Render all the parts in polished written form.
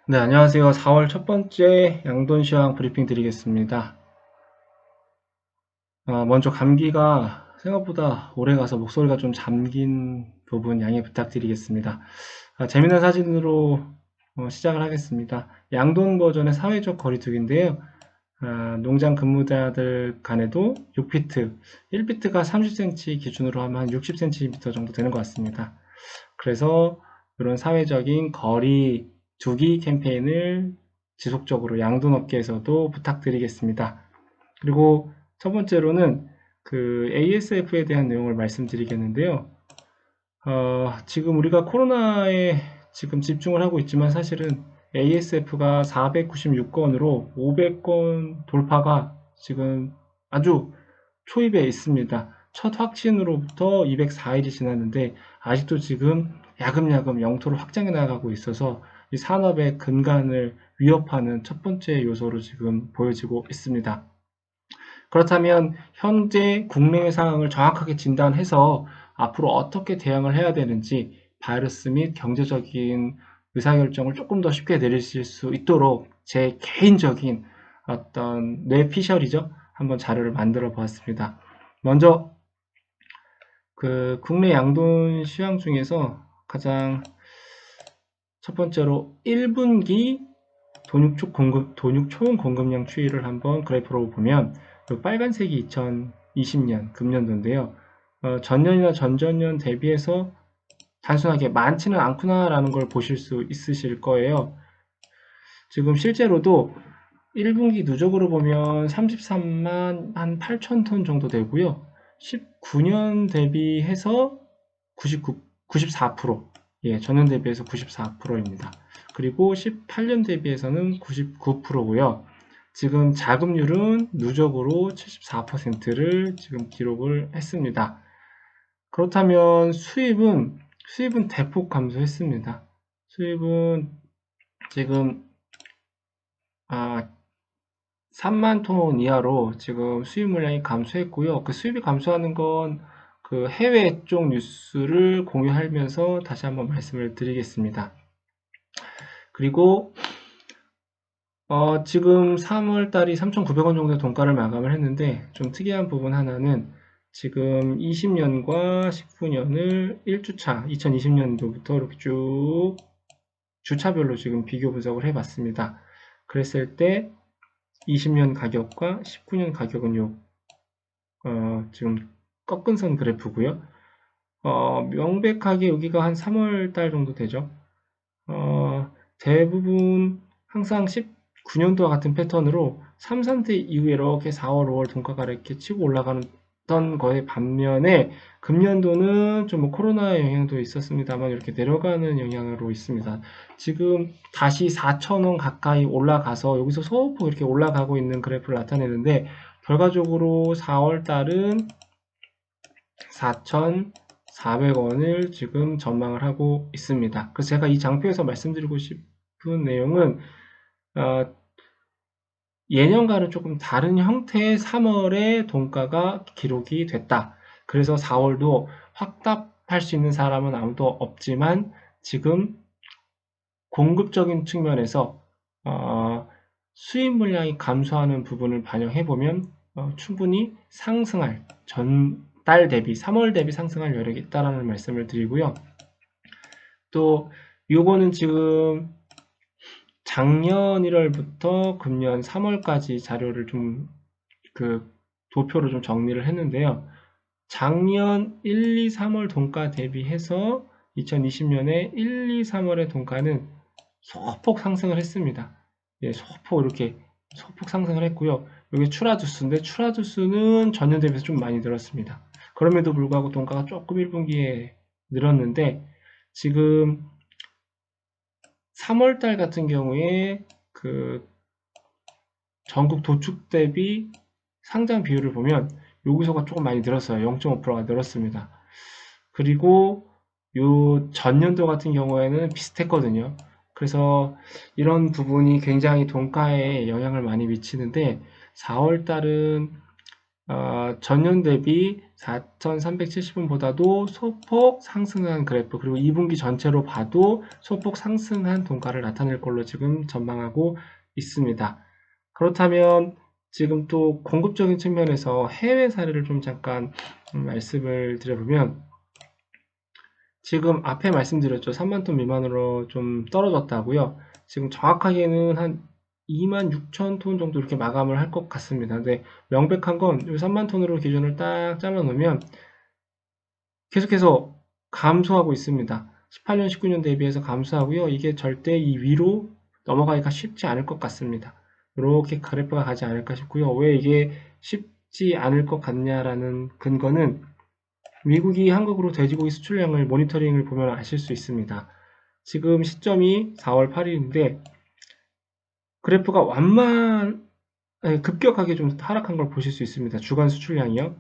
네, 안녕하세요. 4월 첫 번째 양돈 시황 브리핑 드리겠습니다. 먼저 감기가 생각보다 오래 가서 목소리가 좀 잠긴 부분 양해 부탁드리겠습니다. 재미난 사진으로 시작을 하겠습니다. 양돈 버전의 사회적 거리두기인데요. 농장 근무자들 간에도 6피트, 1피트가 30cm 기준으로 하면 한 60cm 정도 되는 것 같습니다. 그래서 이런 사회적인 거리 두기 캠페인을 지속적으로 양돈업계에서도 부탁드리겠습니다. 그리고 첫 번째로는 그 ASF에 대한 내용을 말씀드리겠는데요. 지금 우리가 코로나에 지금 집중을 하고 있지만 사실은 ASF가 496건으로 500건 돌파가 지금 아주 초입에 있습니다. 첫 확진으로부터 204일이 지났는데 아직도 지금 야금야금 영토를 확장해 나가고 있어서 이 산업의 근간을 위협하는 첫 번째 요소로 지금 보여지고 있습니다. 그렇다면 현재 국내외 상황을 정확하게 진단해서 앞으로 어떻게 대응을 해야 되는지 바이러스 및 경제적인 의사결정을 조금 더 쉽게 내리실 수 있도록 제 개인적인 어떤 뇌피셜이죠. 한번 자료를 만들어 보았습니다. 먼저 그 국내 양돈 시황 중에서 가장 첫 번째로 1분기 돈육 총 공급량 추이를 한번 그래프로 보면 이 빨간색이 2020년 금년도인데요. 전년이나 전전년 대비해서 단순하게 많지는 않구나라는 걸 보실 수 있으실 거예요. 지금 실제로도 1분기 누적으로 보면 33만 한 8천 톤 정도 되고요. 19년 대비해서 94%, 예, 전년 대비해서 94%입니다. 그리고 18년 대비해서는 99%고요. 지금 자급률은 누적으로 74%를 지금 기록을 했습니다. 그렇다면 수입은 대폭 감소했습니다. 수입은 지금 3만 톤 이하로 지금 수입 물량이 감소했고요. 그 수입이 감소하는 건 그 해외 쪽 뉴스를 공유하면서 다시 한번 말씀을 드리겠습니다. 그리고 지금 3월 달이 3,900원 정도의 돈가를 마감을 했는데 좀 특이한 부분 하나는 지금 20년과 19년을 1주차 2020년도부터 이렇게 쭉 주차별로 지금 비교 분석을 해봤습니다. 그랬을 때 20년 가격과 19년 가격은 지금 꺾은 선 그래프고요. 명백하게 여기가 한 3월 달 정도 되죠. 대부분 항상 19년도와 같은 패턴으로 3, 4대 이후에 이렇게 4월, 5월 돈가가 이렇게 치고 올라가는 거에 반면에 금년도는 좀 뭐 코로나 영향도 있었습니다만 이렇게 내려가는 영향으로 있습니다. 지금 다시 4,000원 가까이 올라가서 여기서 소폭 이렇게 올라가고 있는 그래프를 나타내는데 결과적으로 4월 달은 4,400원을 지금 전망을 하고 있습니다. 그래서 제가 이 장표에서 말씀드리고 싶은 내용은 예년과는 조금 다른 형태의 3월에 돈가가 기록이 됐다. 그래서 4월도 확답할 수 있는 사람은 아무도 없지만 지금 공급적인 측면에서 수입 물량이 감소하는 부분을 반영해 보면 충분히 상승할 전달 대비 3월 대비 상승할 여력이 있다라는 말씀을 드리고요. 또 요거는 지금 작년 1월부터 금년 3월까지 자료를 좀 그 도표로 좀 정리를 했는데요. 작년 1, 2, 3월 돈가 대비해서 2020년에 1, 2, 3월의 돈가는 소폭 상승을 했습니다. 예, 소폭 상승을 했고요. 여기 추라주스인데 추라주스는 전년 대비해서 좀 많이 늘었습니다. 그럼에도 불구하고 돈가가 조금 1분기에 늘었는데 지금 3월달 같은 경우에 그 전국 도축 대비 상장 비율을 보면 여기서가 조금 많이 늘었어요. 0.5%가 늘었습니다. 그리고 요 전년도 같은 경우에는 비슷했거든요. 그래서 이런 부분이 굉장히 돈가에 영향을 많이 미치는데 4월 달은 전년 대비 4,370원보다도 소폭 상승한 그래프, 그리고 2분기 전체로 봐도 소폭 상승한 동가를 나타낼 걸로 지금 전망하고 있습니다. 그렇다면 지금 또 공급적인 측면에서 해외 사례를 좀 잠깐 말씀을 드려보면, 지금 앞에 말씀드렸죠. 3만 톤 미만으로 좀 떨어졌다고요. 지금 정확하게는 한 2만 6천 톤 정도 이렇게 마감을 할 것 같습니다. 근데 명백한 건 이 3만 톤으로 기준을 딱 잘라 놓으면 계속해서 감소하고 있습니다. 18년, 19년 대비해서 감소하고요. 이게 절대 이 위로 넘어가기가 쉽지 않을 것 같습니다. 이렇게 그래프가 가지 않을까 싶고요. 왜 이게 쉽지 않을 것 같냐라는 근거는 미국이 한국으로 돼지고기 수출량을 모니터링을 보면 아실 수 있습니다. 지금 시점이 4월 8일인데 그래프가 급격하게 좀 하락한 걸 보실 수 있습니다. 주간 수출량이요.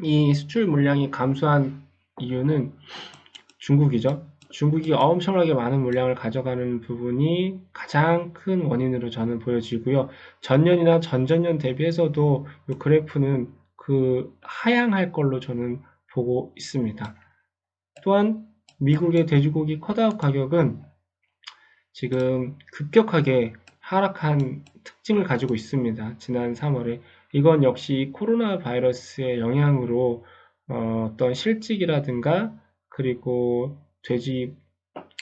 이 수출 물량이 감소한 이유는 중국이죠. 중국이 엄청나게 많은 물량을 가져가는 부분이 가장 큰 원인으로 저는 보여지고요. 전년이나 전전년 대비해서도 이 그래프는 하향할 걸로 저는 보고 있습니다. 또한 미국의 돼지고기 컷아웃 가격은 지금 급격하게 하락한 특징을 가지고 있습니다. 지난 3월에. 이건 역시 코로나 바이러스의 영향으로 어떤 실직이라든가 그리고 돼지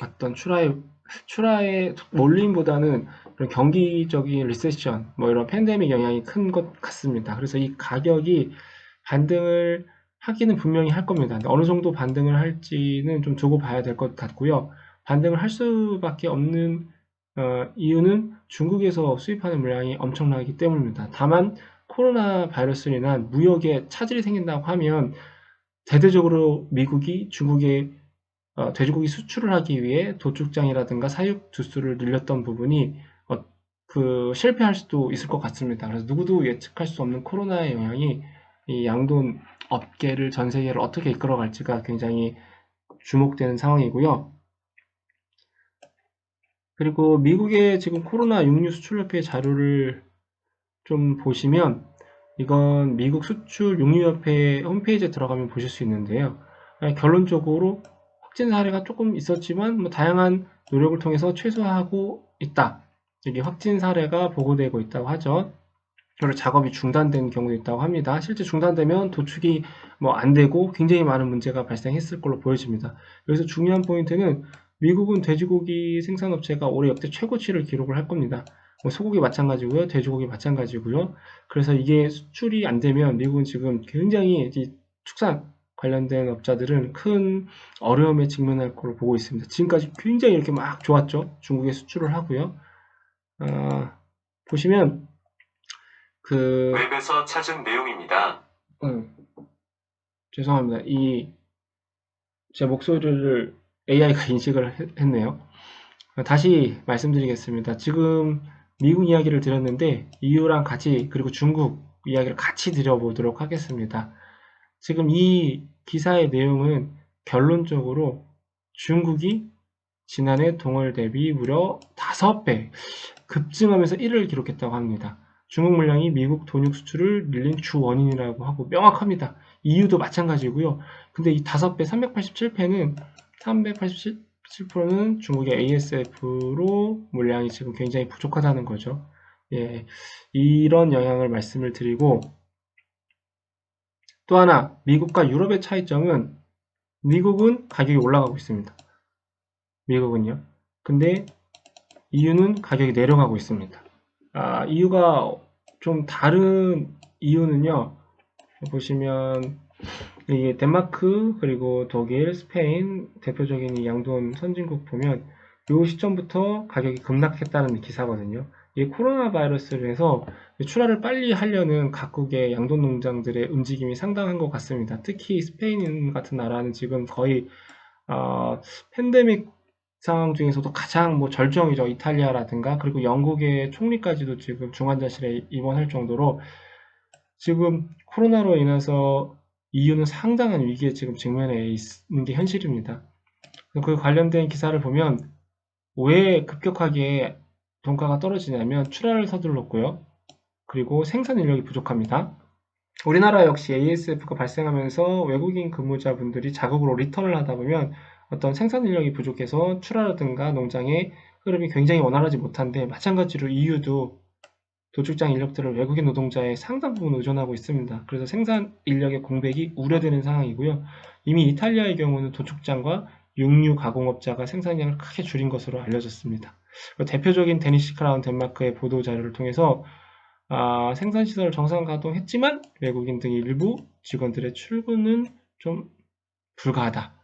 어떤 출하의 몰림보다는 이런 경기적인 리세션, 뭐 이런 팬데믹 영향이 큰 것 같습니다. 그래서 이 가격이 반등을 하기는 분명히 할 겁니다. 어느 정도 반등을 할지는 좀 두고 봐야 될 것 같고요. 반등을 할 수밖에 없는 이유는 중국에서 수입하는 물량이 엄청나기 때문입니다. 다만 코로나 바이러스로 인한 무역에 차질이 생긴다고 하면 대대적으로 미국이 중국에 돼지고기 수출을 하기 위해 도축장이라든가 사육 두수를 늘렸던 부분이 실패할 수도 있을 것 같습니다. 그래서 누구도 예측할 수 없는 코로나의 영향이 이 양돈 업계를 전 세계를 어떻게 이끌어갈지가 굉장히 주목되는 상황이고요. 그리고 미국의 지금 코로나 육류 수출협회 자료를 좀 보시면 이건 미국 수출 육류협회 홈페이지에 들어가면 보실 수 있는데요. 결론적으로 확진 사례가 조금 있었지만 뭐 다양한 노력을 통해서 최소화하고 있다. 이게 확진 사례가 보고되고 있다고 하죠. 그리고 작업이 중단된 경우도 있다고 합니다. 실제 중단되면 도축이 뭐 안 되고 굉장히 많은 문제가 발생했을 걸로 보여집니다. 여기서 중요한 포인트는 미국은 돼지고기 생산업체가 올해 역대 최고치를 기록을 할 겁니다. 뭐 소고기 마찬가지고요. 돼지고기 마찬가지고요. 그래서 이게 수출이 안 되면 미국은 지금 굉장히 축산 관련된 업자들은 큰 어려움에 직면할 걸로 보고 있습니다. 지금까지 굉장히 이렇게 막 좋았죠. 중국에 수출을 하고요. 보시면 웹에서 찾은 내용입니다. 죄송합니다. 제 목소리를 AI가 인식을 했네요. 다시 말씀드리겠습니다. 지금 미국 이야기를 드렸는데 EU랑 같이 그리고 중국 이야기를 같이 드려보도록 하겠습니다. 지금 이 기사의 내용은 결론적으로 중국이 지난해 동월 대비 무려 5배 급증하면서 1위를 기록했다고 합니다. 중국 물량이 미국 돈육 수출을 밀린 주 원인이라고 하고 명확합니다. EU도 마찬가지고요. 근데 이 5배, 387%는 중국의 ASF로 물량이 지금 굉장히 부족하다는 거죠. 예, 이런 영향을 말씀을 드리고 또 하나 미국과 유럽의 차이점은 미국은 가격이 올라가고 있습니다. 미국은요. 근데 EU는 가격이 내려가고 있습니다. 이유가 좀 다른 이유는요. 보시면 이게 덴마크 그리고 독일, 스페인 대표적인 이 양돈 선진국 보면 이 시점부터 가격이 급락했다는 기사거든요. 이 코로나 바이러스로 해서 출하를 빨리 하려는 각국의 양돈 농장들의 움직임이 상당한 것 같습니다. 특히 스페인 같은 나라는 지금 거의 팬데믹 상황 중에서도 가장 뭐 절정이죠. 이탈리아라든가 그리고 영국의 총리까지도 지금 중환자실에 입원할 정도로 지금 코로나로 인해서 EU는 상당한 위기에 지금 직면해 있는 게 현실입니다. 그 관련된 기사를 보면 왜 급격하게 돈가가 떨어지냐면 출하를 서둘렀고요. 그리고 생산 인력이 부족합니다. 우리나라 역시 ASF가 발생하면서 외국인 근무자분들이 자국으로 리턴을 하다 보면 어떤 생산 인력이 부족해서 출하라든가 농장의 흐름이 굉장히 원활하지 못한데, 마찬가지로 EU도 도축장 인력들을 외국인 노동자의 상당 부분 의존하고 있습니다. 그래서 생산 인력의 공백이 우려되는 상황이고요. 이미 이탈리아의 경우는 도축장과 육류 가공업자가 생산량을 크게 줄인 것으로 알려졌습니다. 대표적인 데니시 크라운 덴마크의 보도 자료를 통해서 생산시설을 정상 가동했지만 외국인 등 일부 직원들의 출근은 좀 불가하다.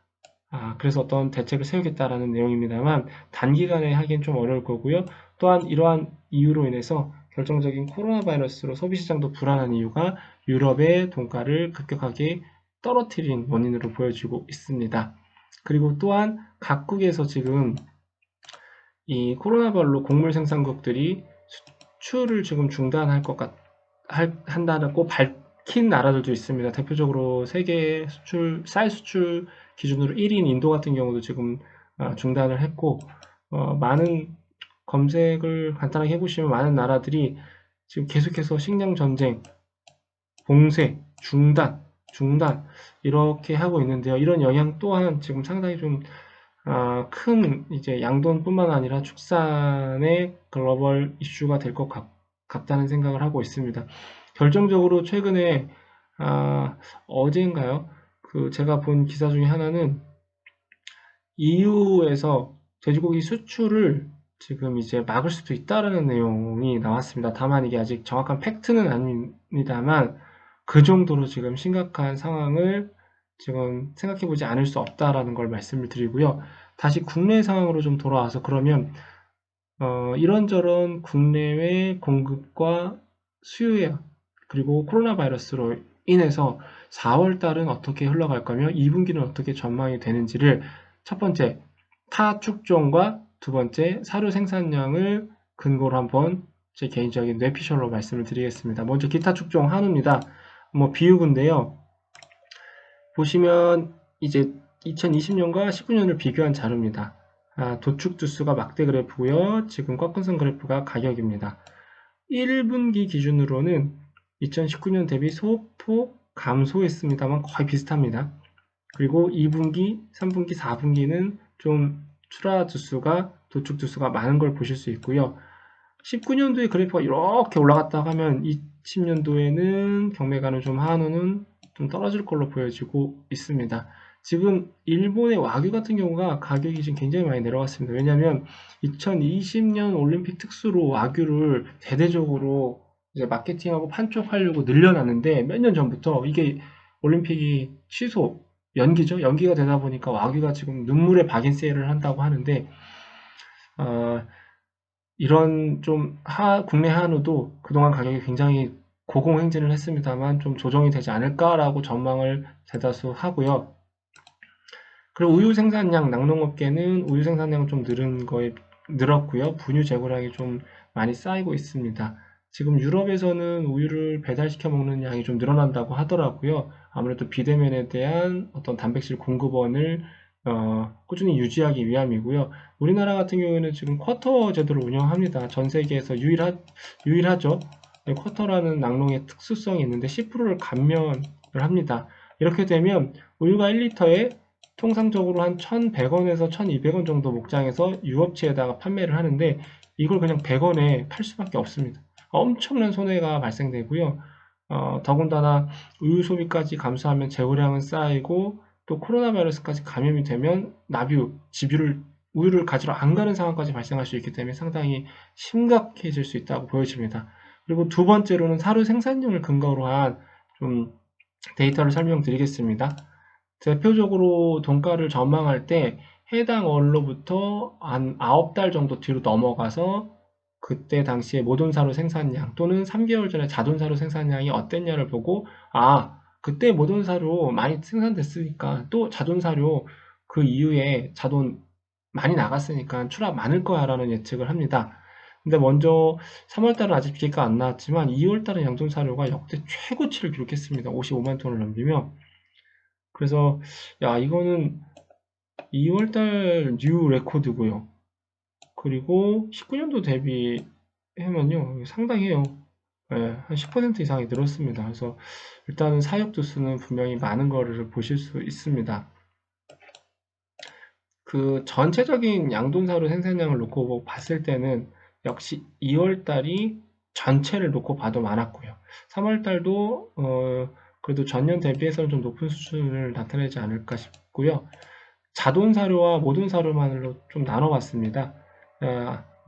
그래서 어떤 대책을 세우겠다라는 내용입니다만, 단기간에 하기엔 좀 어려울 거고요. 또한 이러한 이유로 인해서 결정적인 코로나 바이러스로 소비시장도 불안한 이유가 유럽의 돈가를 급격하게 떨어뜨린 원인으로 보여지고 있습니다. 그리고 또한 각국에서 지금 이 코로나별로 곡물 생산국들이 수출을 지금 중단할 한다고 밝힌 나라들도 있습니다. 대표적으로 세계 쌀 수출 기준으로 1위인 인도 같은 경우도 지금 중단을 했고, 많은 검색을 간단하게 해보시면 많은 나라들이 지금 계속해서 식량 전쟁, 봉쇄, 중단 이렇게 하고 있는데요. 이런 영향 또한 지금 상당히 좀 큰 이제 양돈뿐만 아니라 축산의 글로벌 이슈가 될 것 같다는 생각을 하고 있습니다. 결정적으로 최근에 어제인가요? 그 제가 본 기사 중에 하나는 EU에서 돼지고기 수출을 지금 이제 막을 수도 있다라는 내용이 나왔습니다. 다만 이게 아직 정확한 팩트는 아닙니다만 그 정도로 지금 심각한 상황을 지금 생각해보지 않을 수 없다라는 걸 말씀을 드리고요. 다시 국내 상황으로 좀 돌아와서, 그러면 이런저런 국내외 공급과 수요에, 그리고 코로나 바이러스로 인해서 4월 달은 어떻게 흘러갈 거며 2분기는 어떻게 전망이 되는지를, 첫 번째 타 축종과 두 번째 사료 생산량을 근거로 한번 제 개인적인 뇌피셜로 말씀을 드리겠습니다. 먼저 기타 축종 한우입니다. 비유근데요. 보시면 이제 2020년과 19년을 비교한 자료입니다. 도축 두수가 막대 그래프고요. 지금 꺾은선 그래프가 가격입니다. 1분기 기준으로는 2019년 대비 소폭 감소했습니다만 거의 비슷합니다. 그리고 2분기, 3분기, 4분기는 좀 출하 두수가, 도축 두수가 많은 걸 보실 수 있고요. 19년도에 그래프가 이렇게 올라갔다 하면 20년도에는 경매가는 좀 한우는 좀 떨어질 걸로 보여지고 있습니다. 지금 일본의 와규 같은 경우가 가격이 지금 굉장히 많이 내려갔습니다. 왜냐하면 2020년 올림픽 특수로 와규를 대대적으로 이제 마케팅하고 판촉하려고 늘려놨는데, 몇 년 전부터 이게 올림픽이 연기죠. 연기가 되다 보니까 와규가 지금 눈물의 박인 세일을 한다고 하는데, 이런 좀 국내 한우도 그동안 가격이 굉장히 고공행진을 했습니다만 좀 조정이 되지 않을까라고 전망을 대다수 하고요. 그리고 우유 생산량, 낙농업계는 우유 생산량은 좀 늘었고요. 분유 재고량이 좀 많이 쌓이고 있습니다. 지금 유럽에서는 우유를 배달시켜 먹는 양이 좀 늘어난다고 하더라고요. 아무래도 비대면에 대한 어떤 단백질 공급원을 꾸준히 유지하기 위함이고요. 우리나라 같은 경우에는 지금 쿼터 제도를 운영합니다. 전 세계에서 유일하죠. 쿼터라는 낙농의 특수성이 있는데 10%를 감면을 합니다. 이렇게 되면 우유가 1리터에 통상적으로 한 1,100원에서 1,200원 정도 목장에서 유업체에다가 판매를 하는데, 이걸 그냥 100원에 팔 수밖에 없습니다. 엄청난 손해가 발생되고요. 더군다나 우유 소비까지 감소하면 재고량은 쌓이고, 또 코로나 바이러스까지 감염이 되면 우유를 가지러 안 가는 상황까지 발생할 수 있기 때문에 상당히 심각해질 수 있다고 보여집니다. 그리고 두 번째로는 사료 생산량을 근거로 한 좀 데이터를 설명드리겠습니다. 대표적으로 돈가를 전망할 때 해당 월로부터 한 9달 정도 뒤로 넘어가서 그때 당시에 모돈사료 생산량 또는 3개월 전에 자돈사료 생산량이 어땠냐를 보고, 그때 모돈사료 많이 생산됐으니까 또 자돈사료 그 이후에 자돈 많이 나갔으니까 출하 많을 거야 라는 예측을 합니다. 근데 먼저 3월달은 아직 비가 안 나왔지만 2월달은 양존사료가 역대 최고치를 기록했습니다. 55만 톤을 넘기며, 그래서 이거는 2월달 뉴 레코드고요. 그리고 19년도 대비하면요 상당해요. 한 10% 이상이 늘었습니다. 그래서 일단은 사육 두수는 분명히 많은 거를 보실 수 있습니다. 그 전체적인 양돈사료 생산량을 놓고 봤을 때는 역시 2월 달이 전체를 놓고 봐도 많았고요. 3월 달도 그래도 전년 대비해서는 좀 높은 수준을 나타내지 않을까 싶고요. 자돈사료와 모돈사료만으로 좀 나눠봤습니다.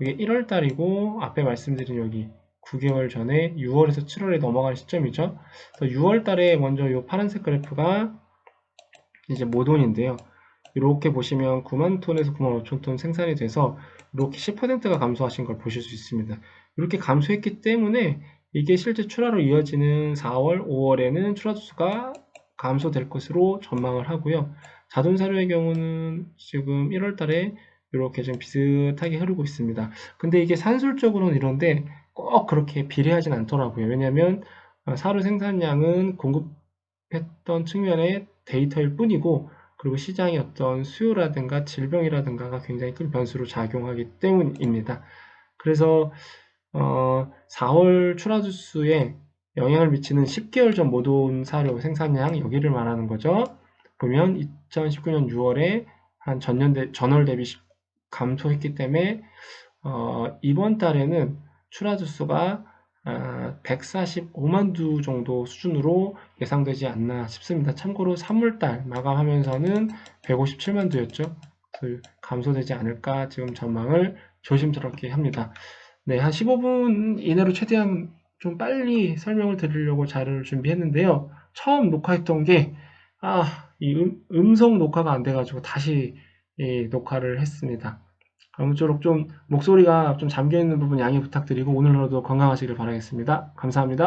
이게 1월 달이고 앞에 말씀드린 여기 9개월 전에 6월에서 7월에 넘어가는 시점이죠. 6월 달에 먼저 이 파란색 그래프가 이제 모돈인데요. 이렇게 보시면 9만 톤에서 9만 5천 톤 생산이 돼서 이렇게 10%가 감소하신 걸 보실 수 있습니다. 이렇게 감소했기 때문에 이게 실제 출하로 이어지는 4월, 5월에는 출하 수가 감소될 것으로 전망을 하고요. 자동사료의 경우는 지금 1월 달에 이렇게 좀 비슷하게 흐르고 있습니다. 근데 이게 산술적으로는 이런데 꼭 그렇게 비례하진 않더라고요. 왜냐하면 사료 생산량은 공급했던 측면의 데이터일 뿐이고 그리고 시장의 어떤 수요라든가 질병이라든가가 굉장히 큰 변수로 작용하기 때문입니다. 그래서 4월 출하주수에 영향을 미치는 10개월 전 모돈 사료 생산량 여기를 말하는 거죠. 보면 2019년 6월에 한 전월 대비 감소했기 때문에 이번 달에는 출하주수가 145만 두 정도 수준으로 예상되지 않나 싶습니다. 참고로 3월달 마감하면서는 157만 두였죠. 감소되지 않을까 지금 전망을 조심스럽게 합니다. 네, 한 15분 이내로 최대한 좀 빨리 설명을 드리려고 자료를 준비했는데요. 처음 녹화했던 게, 이 음성 녹화가 안 돼가지고 다시 녹화를 했습니다. 아무쪼록 좀 목소리가 좀 잠겨있는 부분 양해 부탁드리고 오늘 하루도 건강하시길 바라겠습니다. 감사합니다.